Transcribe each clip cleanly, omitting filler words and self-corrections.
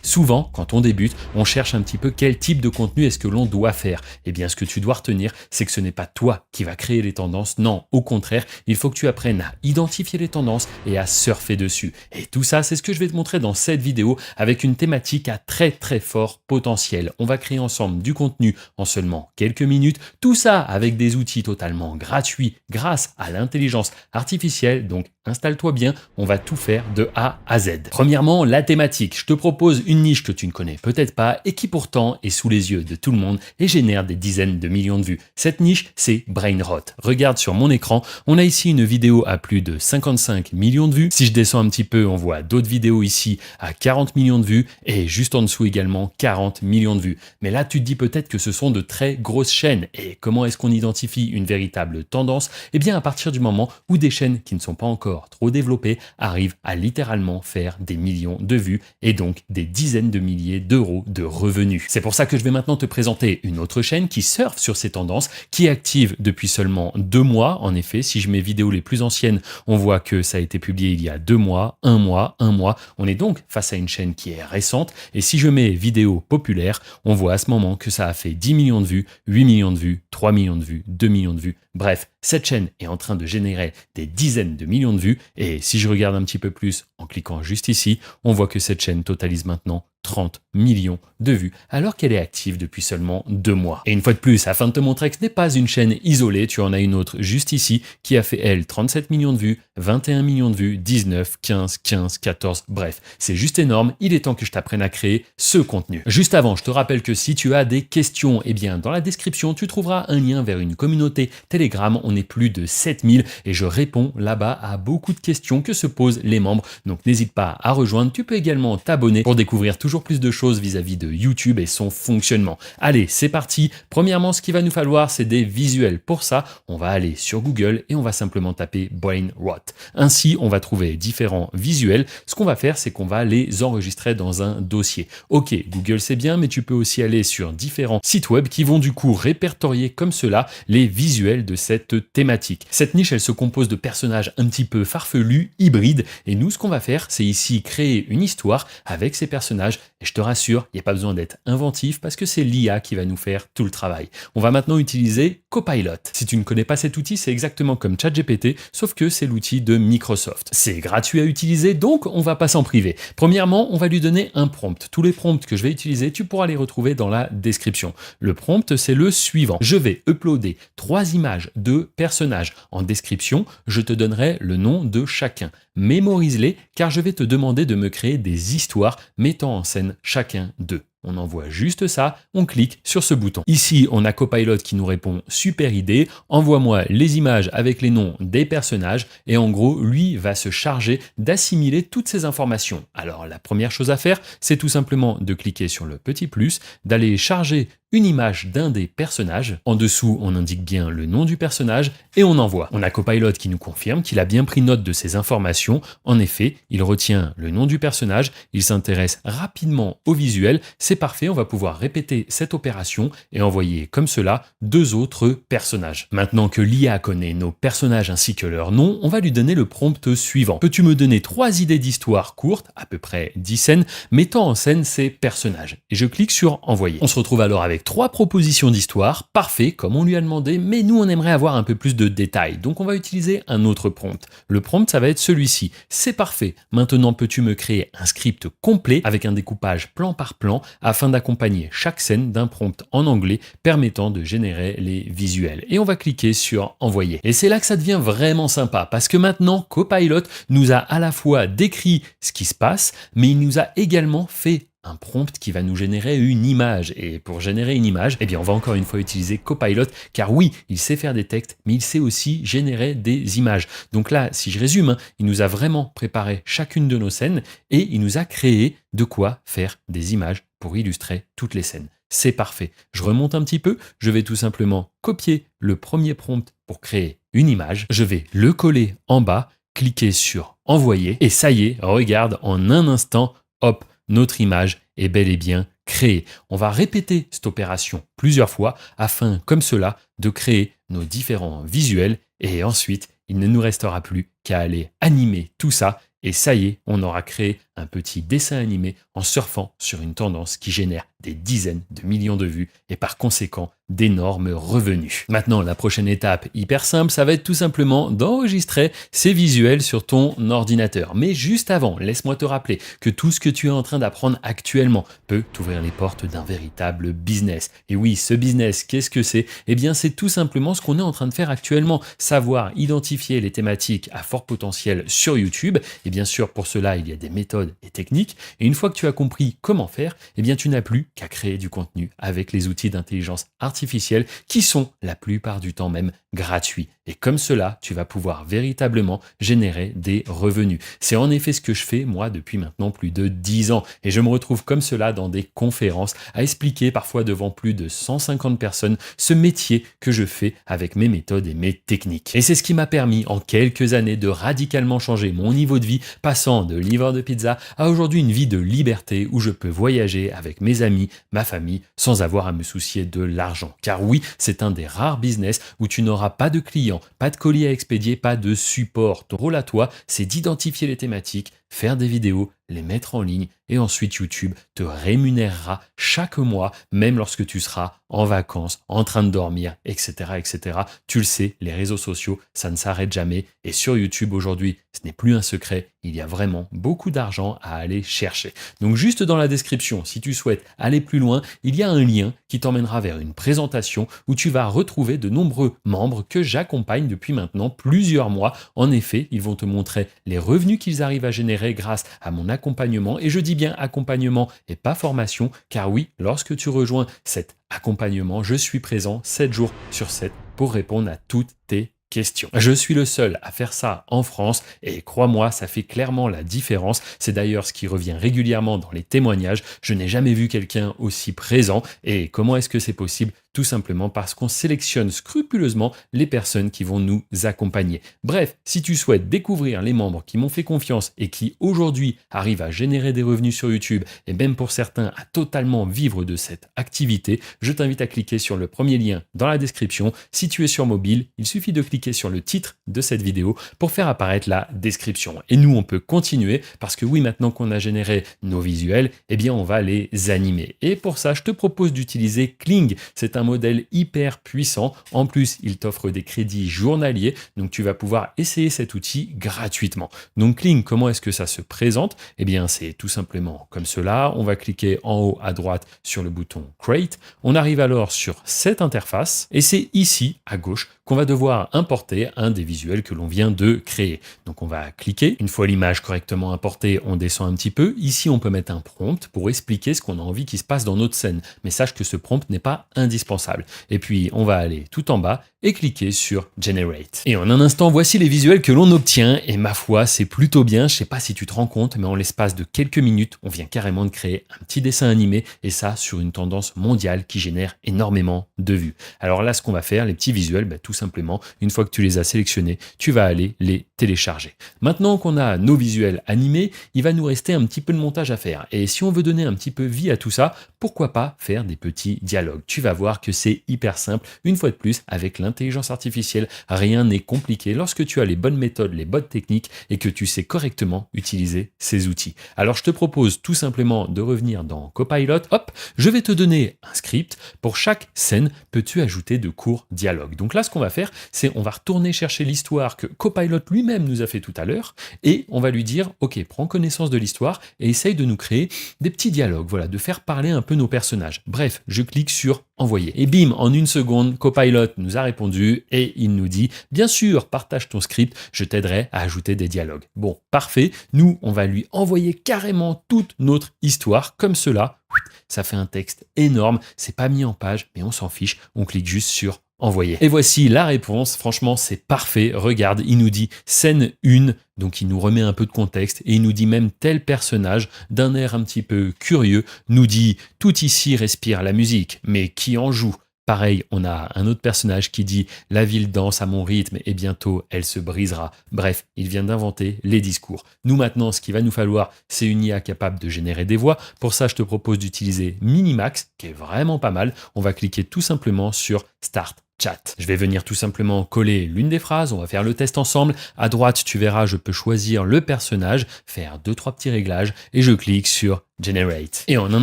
Souvent, quand on débute, on cherche un petit peu quel type de contenu est-ce que l'on doit faire. Eh bien, ce que tu dois retenir, c'est que ce n'est pas toi qui va créer les tendances. Non, au contraire, il faut que tu apprennes à identifier les tendances et à surfer dessus. Et tout ça, c'est ce que je vais te montrer dans cette vidéo avec une thématique à très très fort potentiel. On va créer ensemble du contenu en seulement quelques minutes. Tout ça avec des outils totalement gratuits grâce à l'intelligence artificielle. Donc, installe-toi bien, on va tout faire de A à Z. Premièrement, la thématique. Je te propose une niche que tu ne connais peut-être pas et qui pourtant est sous les yeux de tout le monde et génère des dizaines de millions de vues. Cette niche, c'est Brain Rot. Regarde sur mon écran, on a ici une vidéo à plus de 55 millions de vues. Si je descends un petit peu, on voit d'autres vidéos ici à 40 millions de vues et juste en dessous également 40 millions de vues. Mais là, tu te dis peut-être que ce sont de très grosses chaînes. Et comment est-ce qu'on identifie une véritable tendance? Eh bien, à partir du moment où des chaînes qui ne sont pas encore trop développées arrivent à littéralement faire des millions de vues et donc des dizaines de milliers d'euros de revenus. C'est pour ça que je vais maintenant te présenter une autre chaîne qui surfe sur ces tendances, qui est active depuis seulement 2 mois. En effet, si je mets vidéos les plus anciennes, on voit que ça a été publié il y a 2 mois, 1 mois, 1 mois. On est donc face à une chaîne qui est récente. Et si je mets vidéos populaires, on voit à ce moment que ça a fait 10 millions de vues, 8 millions de vues, 3 millions de vues, 2 millions de vues. Bref, cette chaîne est en train de générer des dizaines de millions de vues. Et si je regarde un petit peu plus en cliquant juste ici, on voit que cette chaîne totalise maintenant 30 millions de vues, alors qu'elle est active depuis seulement 2 mois. Et une fois de plus, afin de te montrer que ce n'est pas une chaîne isolée, tu en as une autre juste ici, qui a fait, elle, 37 millions de vues, 21 millions de vues, 19, 15, 15, 14, bref, c'est juste énorme, il est temps que je t'apprenne à créer ce contenu. Juste avant, je te rappelle que si tu as des questions, eh bien, dans la description, tu trouveras un lien vers une communauté Telegram, on est plus de 7000 et je réponds là-bas à beaucoup de questions que se posent les membres, donc n'hésite pas à rejoindre, tu peux également t'abonner pour découvrir toujours plus de choses vis-à-vis de YouTube et son fonctionnement. Allez, c'est parti. Premièrement, ce qu'il va nous falloir, c'est des visuels. Pour ça, on va aller sur Google et on va simplement taper Brain Rot. Ainsi, on va trouver différents visuels. Ce qu'on va faire, c'est qu'on va les enregistrer dans un dossier. Ok, Google c'est bien, mais tu peux aussi aller sur différents sites web qui vont du coup répertorier comme cela les visuels de cette thématique. Cette niche, elle se compose de personnages un petit peu farfelus, hybrides, et nous, ce qu'on va faire, c'est ici créer une histoire avec ces personnages. Et je te rassure, il n'y a pas besoin d'être inventif parce que c'est l'IA qui va nous faire tout le travail. On va maintenant utiliser Copilot. Si tu ne connais pas cet outil, c'est exactement comme ChatGPT, sauf que c'est l'outil de Microsoft. C'est gratuit à utiliser, donc on va pas s'en priver. Premièrement, on va lui donner un prompt. Tous les prompts que je vais utiliser, tu pourras les retrouver dans la description. Le prompt, c'est le suivant. Je vais uploader 3 images de personnages. En description, je te donnerai le nom de chacun. Mémorise-les car je vais te demander de me créer des histoires mettant en scène chacun d'eux. On envoie juste ça, on clique sur ce bouton. Ici, on a Copilot qui nous répond « Super idée, envoie-moi les images avec les noms des personnages » et en gros, lui va se charger d'assimiler toutes ces informations. Alors, la première chose à faire, c'est tout simplement de cliquer sur le petit plus, d'aller charger une image d'un des personnages. En dessous, on indique bien le nom du personnage et on envoie. On a Copilot qui nous confirme qu'il a bien pris note de ces informations. En effet, il retient le nom du personnage, il s'intéresse rapidement au visuel. C'est parfait, on va pouvoir répéter cette opération et envoyer comme cela 2 autres personnages. Maintenant que l'IA connaît nos personnages ainsi que leur nom, on va lui donner le prompt suivant. Peux-tu me donner 3 idées d'histoire courtes, à peu près 10 scènes, mettant en scène ces personnages? Et je clique sur envoyer. On se retrouve alors avec 3 propositions d'histoire, parfait, comme on lui a demandé, mais nous on aimerait avoir un peu plus de détails, donc on va utiliser un autre prompt. Le prompt, ça va être celui-ci. C'est parfait, maintenant peux-tu me créer un script complet avec un découpage plan par plan afin d'accompagner chaque scène d'un prompt en anglais permettant de générer les visuels. Et on va cliquer sur envoyer. Et c'est là que ça devient vraiment sympa parce que maintenant Copilot nous a à la fois décrit ce qui se passe, mais il nous a également fait un prompt qui va nous générer une image. Et pour générer une image, eh bien, on va encore une fois utiliser Copilot, car oui, il sait faire des textes, mais il sait aussi générer des images. Donc là, si je résume, il nous a vraiment préparé chacune de nos scènes et il nous a créé de quoi faire des images pour illustrer toutes les scènes. C'est parfait. Je remonte un petit peu, je vais tout simplement copier le premier prompt pour créer une image, je vais le coller en bas, cliquer sur envoyer et ça y est, regarde, en un instant, hop, notre image est bel et bien créée. On va répéter cette opération plusieurs fois afin, comme cela, de créer nos différents visuels et ensuite, il ne nous restera plus qu'à aller animer tout ça et ça y est, on aura créé un petit dessin animé en surfant sur une tendance qui génère des dizaines de millions de vues et par conséquent d'énormes revenus. Maintenant, la prochaine étape, hyper simple, ça va être tout simplement d'enregistrer ces visuels sur ton ordinateur. Mais juste avant, laisse-moi te rappeler que tout ce que tu es en train d'apprendre actuellement peut t'ouvrir les portes d'un véritable business. Et oui, ce business, qu'est-ce que c'est? Eh bien, c'est tout simplement ce qu'on est en train de faire actuellement, savoir identifier les thématiques à fort potentiel sur YouTube. Et bien sûr, pour cela, il y a des méthodes et techniques. Et une fois que tu as compris comment faire, eh bien, tu n'as plus qu'à créer du contenu avec les outils d'intelligence artificielle qui sont la plupart du temps même gratuits. Et comme cela, tu vas pouvoir véritablement générer des revenus. C'est en effet ce que je fais moi depuis maintenant plus de 10 ans. Et je me retrouve comme cela dans des conférences à expliquer parfois devant plus de 150 personnes ce métier que je fais avec mes méthodes et mes techniques. Et c'est ce qui m'a permis en quelques années de radicalement changer mon niveau de vie, passant de livreur de pizza à aujourd'hui une vie de liberté où je peux voyager avec mes amis, ma famille, sans avoir à me soucier de l'argent. Car oui, c'est un des rares business où tu n'auras pas de clients, pas de colis à expédier, pas de support. Ton rôle à toi, c'est d'identifier les thématiques, faire des vidéos, les mettre en ligne et ensuite YouTube te rémunérera chaque mois, même lorsque tu seras en vacances, en train de dormir, etc., etc. Tu le sais, les réseaux sociaux, ça ne s'arrête jamais. Et sur YouTube aujourd'hui, ce n'est plus un secret, il y a vraiment beaucoup d'argent à aller chercher. Donc juste dans la description, si tu souhaites aller plus loin, il y a un lien qui t'emmènera vers une présentation où tu vas retrouver de nombreux membres que j'accompagne depuis maintenant plusieurs mois. En effet, ils vont te montrer les revenus qu'ils arrivent à générer grâce à mon accompagnement. Et je dis bien accompagnement et pas formation, car oui, lorsque tu rejoins cet accompagnement, je suis présent 7 jours sur 7 pour répondre à toutes tes questions. Je suis le seul à faire ça en France et crois-moi, ça fait clairement la différence. C'est d'ailleurs ce qui revient régulièrement dans les témoignages. Je n'ai jamais vu quelqu'un aussi présent. Et comment est-ce que c'est possible? Tout simplement parce qu'on sélectionne scrupuleusement les personnes qui vont nous accompagner. Bref, si tu souhaites découvrir les membres qui m'ont fait confiance et qui aujourd'hui arrivent à générer des revenus sur YouTube et même pour certains à totalement vivre de cette activité, je t'invite à cliquer sur le premier lien dans la description. Si tu es sur mobile, il suffit de cliquer sur le titre de cette vidéo pour faire apparaître la description. Et nous, on peut continuer parce que oui, maintenant qu'on a généré nos visuels, eh bien, on va les animer. Et pour ça, je te propose d'utiliser Kling. C'est un modèle hyper puissant. En plus, il t'offre des crédits journaliers. Donc, tu vas pouvoir essayer cet outil gratuitement. Donc, Kling, comment est-ce que ça se présente? Eh bien, c'est tout simplement comme cela. On va cliquer en haut à droite sur le bouton Create. On arrive alors sur cette interface et c'est ici, à gauche, qu'on va devoir importer un des visuels que l'on vient de créer. Donc, on va cliquer. Une fois l'image correctement importée, on descend un petit peu. Ici, on peut mettre un prompt pour expliquer ce qu'on a envie qu'il se passe dans notre scène. Mais sache que ce prompt n'est pas indispensable. Et puis, on va aller tout en bas et cliquer sur Generate. Et en un instant, voici les visuels que l'on obtient. Et ma foi, c'est plutôt bien. Je sais pas si tu te rends compte, mais en l'espace de quelques minutes, on vient carrément de créer un petit dessin animé. Et ça, sur une tendance mondiale qui génère énormément de vues. Alors là, ce qu'on va faire, les petits visuels, tout simplement, une fois que tu les as sélectionnés, tu vas aller les télécharger. Maintenant qu'on a nos visuels animés, il va nous rester un petit peu de montage à faire. Et si on veut donner un petit peu vie à tout ça, pourquoi pas faire des petits dialogues? Tu vas voir que c'est hyper simple. Une fois de plus, avec l'intelligence artificielle, rien n'est compliqué lorsque tu as les bonnes méthodes, les bonnes techniques et que tu sais correctement utiliser ces outils. Alors, je te propose tout simplement de revenir dans Copilot. Hop, je vais te donner un script. Pour chaque scène, peux-tu ajouter de courts dialogues? Donc là, ce qu'on va faire, c'est on va retourner chercher l'histoire que Copilot lui-même nous a fait tout à l'heure et on va lui dire, OK, prends connaissance de l'histoire et essaye de nous créer des petits dialogues, voilà, de faire parler un peu nos personnages. Bref, je clique sur envoyer. Et bim, en une seconde, Copilot nous a répondu et il nous dit, bien sûr, partage ton script, je t'aiderai à ajouter des dialogues. Bon, parfait. Nous, on va lui envoyer carrément toute notre histoire comme cela. Ça fait un texte énorme. C'est pas mis en page, mais on s'en fiche. On clique juste sur envoyer. Et voici la réponse. Franchement, c'est parfait. Regarde, il nous dit scène 1. Donc, il nous remet un peu de contexte et il nous dit même tel personnage, d'un air un petit peu curieux, nous dit « Tout ici respire la musique, mais qui en joue ?» Pareil, on a un autre personnage qui dit « La ville danse à mon rythme et bientôt elle se brisera ». Bref, il vient d'inventer les discours. Nous maintenant, ce qu'il va nous falloir, c'est une IA capable de générer des voix. Pour ça, je te propose d'utiliser Minimax, qui est vraiment pas mal. On va cliquer tout simplement sur « Start ». chat. Je vais venir tout simplement coller l'une des phrases, on va faire le test ensemble. À droite, tu verras, je peux choisir le personnage, faire 2-3 petits réglages et je clique sur Generate. Et en un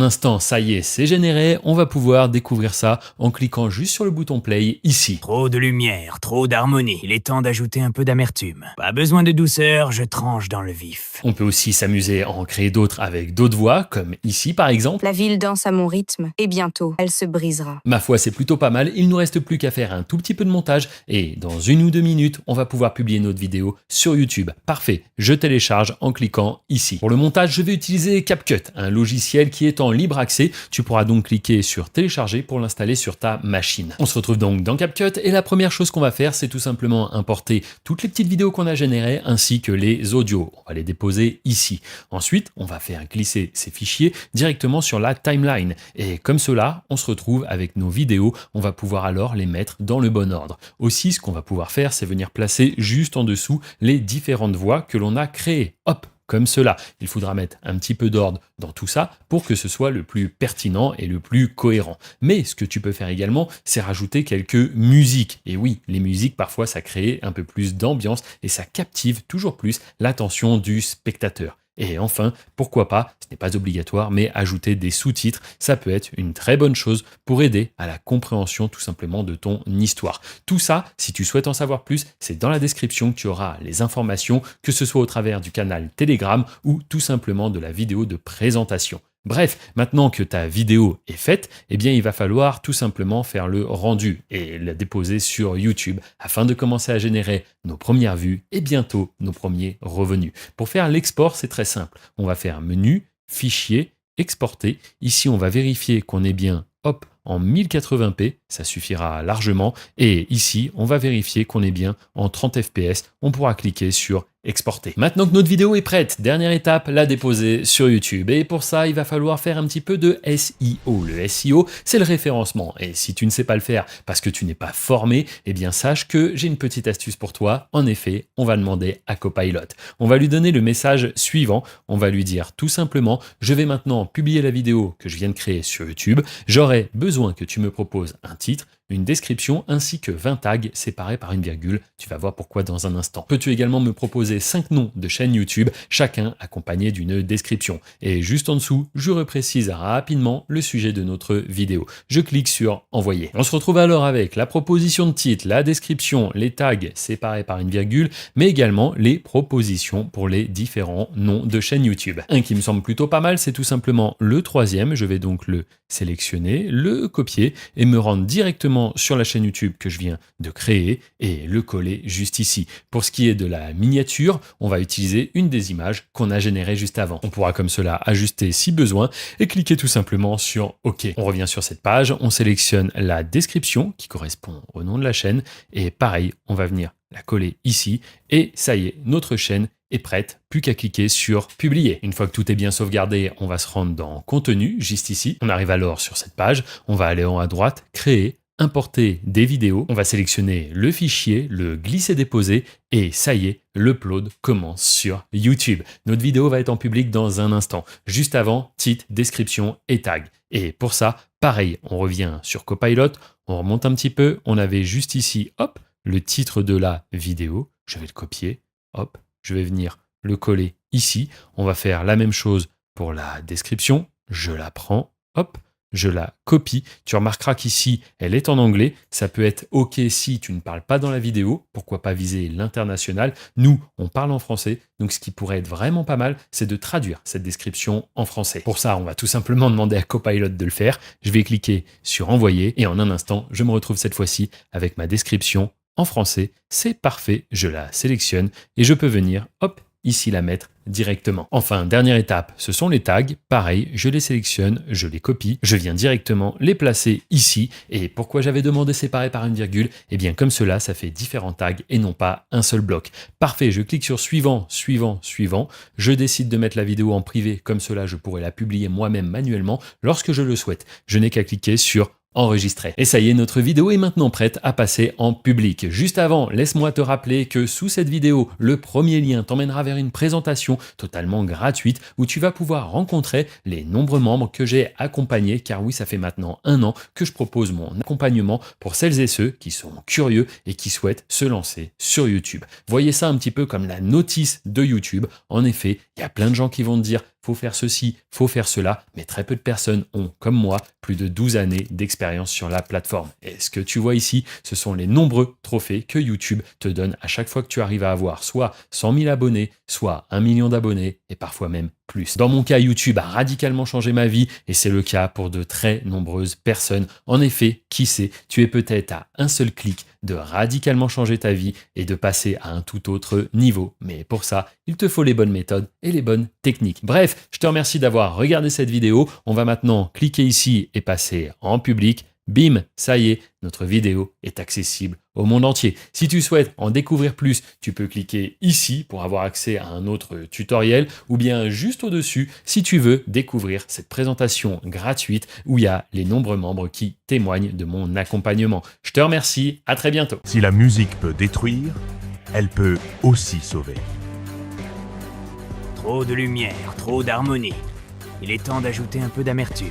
instant, ça y est, c'est généré. On va pouvoir découvrir ça en cliquant juste sur le bouton play ici. Trop de lumière, trop d'harmonie. Il est temps d'ajouter un peu d'amertume. Pas besoin de douceur, je tranche dans le vif. On peut aussi s'amuser à en créer d'autres avec d'autres voix, comme ici par exemple. La ville danse à mon rythme et bientôt, elle se brisera. Ma foi, c'est plutôt pas mal. Il nous reste plus qu'à faire un tout petit peu de montage et dans 1 ou 2 minutes, on va pouvoir publier notre vidéo sur YouTube. Parfait, je télécharge en cliquant ici. Pour le montage, je vais utiliser CapCut, un logiciel qui est en libre accès. Tu pourras donc cliquer sur télécharger pour l'installer sur ta machine. On se retrouve donc dans CapCut et la première chose qu'on va faire, c'est tout simplement importer toutes les petites vidéos qu'on a générées ainsi que les audios. On va les déposer ici. Ensuite, on va faire glisser ces fichiers directement sur la timeline et comme cela, on se retrouve avec nos vidéos. On va pouvoir alors les mettre dans le bon ordre. Aussi, ce qu'on va pouvoir faire, c'est venir placer juste en dessous les différentes voix que l'on a créées. Hop, comme cela. Il faudra mettre un petit peu d'ordre dans tout ça pour que ce soit le plus pertinent et le plus cohérent. Mais ce que tu peux faire également, c'est rajouter quelques musiques. Et oui, les musiques, parfois, ça crée un peu plus d'ambiance et ça captive toujours plus l'attention du spectateur. Et enfin, pourquoi pas, ce n'est pas obligatoire, mais ajouter des sous-titres, ça peut être une très bonne chose pour aider à la compréhension tout simplement de ton histoire. Tout ça, si tu souhaites en savoir plus, c'est dans la description que tu auras les informations, que ce soit au travers du canal Telegram ou tout simplement de la vidéo de présentation. Bref, maintenant que ta vidéo est faite, eh bien, il va falloir tout simplement faire le rendu et la déposer sur YouTube afin de commencer à générer nos premières vues et bientôt nos premiers revenus. Pour faire l'export, c'est très simple. On va faire menu, fichier, exporter. Ici, on va vérifier qu'on est bien, hop, en 1080p, ça suffira largement. Et ici, on va vérifier qu'on est bien en 30 fps. On pourra cliquer sur exporter. Maintenant que notre vidéo est prête, dernière étape, la déposer sur YouTube. Et pour ça, il va falloir faire un petit peu de SEO. Le SEO, c'est le référencement. Et si tu ne sais pas le faire parce que tu n'es pas formé, eh bien sache que j'ai une petite astuce pour toi. En effet, on va demander à Copilot. On va lui donner le message suivant. On va lui dire tout simplement, je vais maintenant publier la vidéo que je viens de créer sur YouTube. J'aurai besoin que tu me proposes un titre, une description ainsi que 20 tags séparés par une virgule. Tu vas voir pourquoi dans un instant. Peux-tu également me proposer 5 noms de chaînes YouTube, chacun accompagné d'une description. Et juste en dessous, je reprécise rapidement le sujet de notre vidéo. Je clique sur envoyer. On se retrouve alors avec la proposition de titre, la description, les tags séparés par une virgule, mais également les propositions pour les différents noms de chaînes YouTube. Un qui me semble plutôt pas mal, c'est tout simplement le troisième. Je vais donc le sélectionner, le copier et me rendre directement sur la chaîne YouTube que je viens de créer et le coller juste ici. Pour ce qui est de la miniature, on va utiliser une des images qu'on a générées juste avant. On pourra comme cela ajuster si besoin et cliquer tout simplement sur OK. On revient sur cette page, on sélectionne la description qui correspond au nom de la chaîne et pareil, on va venir la coller ici et ça y est, notre chaîne est prête, plus qu'à cliquer sur publier. Une fois que tout est bien sauvegardé, on va se rendre dans contenu, juste ici. On arrive alors sur cette page, on va aller en haut à droite, créer, importer des vidéos, on va sélectionner le fichier, le glisser-déposer et ça y est, l'upload commence sur YouTube. Notre vidéo va être en public dans un instant. Juste avant, titre, description et tag. Et pour ça, pareil, on revient sur Copilot, on remonte un petit peu, on avait juste ici, hop, le titre de la vidéo, je vais le copier, hop, je vais venir le coller ici, on va faire la même chose pour la description, je la prends, hop, je la copie. Tu remarqueras qu'ici, elle est en anglais. Ça peut être OK si tu ne parles pas dans la vidéo. Pourquoi pas viser l'international? Nous, on parle en français. Donc, ce qui pourrait être vraiment pas mal, c'est de traduire cette description en français. Pour ça, on va tout simplement demander à Copilot de le faire. Je vais cliquer sur envoyer et en un instant, je me retrouve cette fois-ci avec ma description en français. C'est parfait. Je la sélectionne et je peux venir, hop, ici la mettre directement. Enfin, dernière étape, ce sont les tags. Pareil, je les sélectionne, je les copie, je viens directement les placer ici. Et pourquoi j'avais demandé séparer par une virgule? Eh bien, comme cela, ça fait différents tags et non pas un seul bloc. Parfait, je clique sur suivant, suivant, suivant. Je décide de mettre la vidéo en privé. Comme cela, je pourrais la publier moi-même manuellement lorsque je le souhaite. Je n'ai qu'à cliquer sur enregistré. Et ça y est, notre vidéo est maintenant prête à passer en public. Juste avant, laisse-moi te rappeler que sous cette vidéo, le premier lien t'emmènera vers une présentation totalement gratuite où tu vas pouvoir rencontrer les nombreux membres que j'ai accompagnés, car oui, ça fait maintenant 1 an que je propose mon accompagnement pour celles et ceux qui sont curieux et qui souhaitent se lancer sur YouTube. Voyez ça un petit peu comme la notice de YouTube. En effet, il y a plein de gens qui vont te dire faut faire ceci, faut faire cela, mais très peu de personnes ont, comme moi, plus de 12 années d'expérience sur la plateforme. Et ce que tu vois ici, ce sont les nombreux trophées que YouTube te donne à chaque fois que tu arrives à avoir soit 100 000 abonnés, soit 1 million d'abonnés, et parfois même plus. Dans mon cas, YouTube a radicalement changé ma vie, et c'est le cas pour de très nombreuses personnes. En effet, qui sait, tu es peut-être à un seul clic de radicalement changer ta vie et de passer à un tout autre niveau. Mais pour ça, il te faut les bonnes méthodes et les bonnes techniques. Bref, je te remercie d'avoir regardé cette vidéo. On va maintenant cliquer ici et passer en public. Bim, ça y est, notre vidéo est accessible au monde entier. Si tu souhaites en découvrir plus, tu peux cliquer ici pour avoir accès à un autre tutoriel ou bien juste au-dessus si tu veux découvrir cette présentation gratuite où il y a les nombreux membres qui témoignent de mon accompagnement. Je te remercie, à très bientôt. Si la musique peut détruire, elle peut aussi sauver. Trop de lumière, trop d'harmonie. Il est temps d'ajouter un peu d'amertume.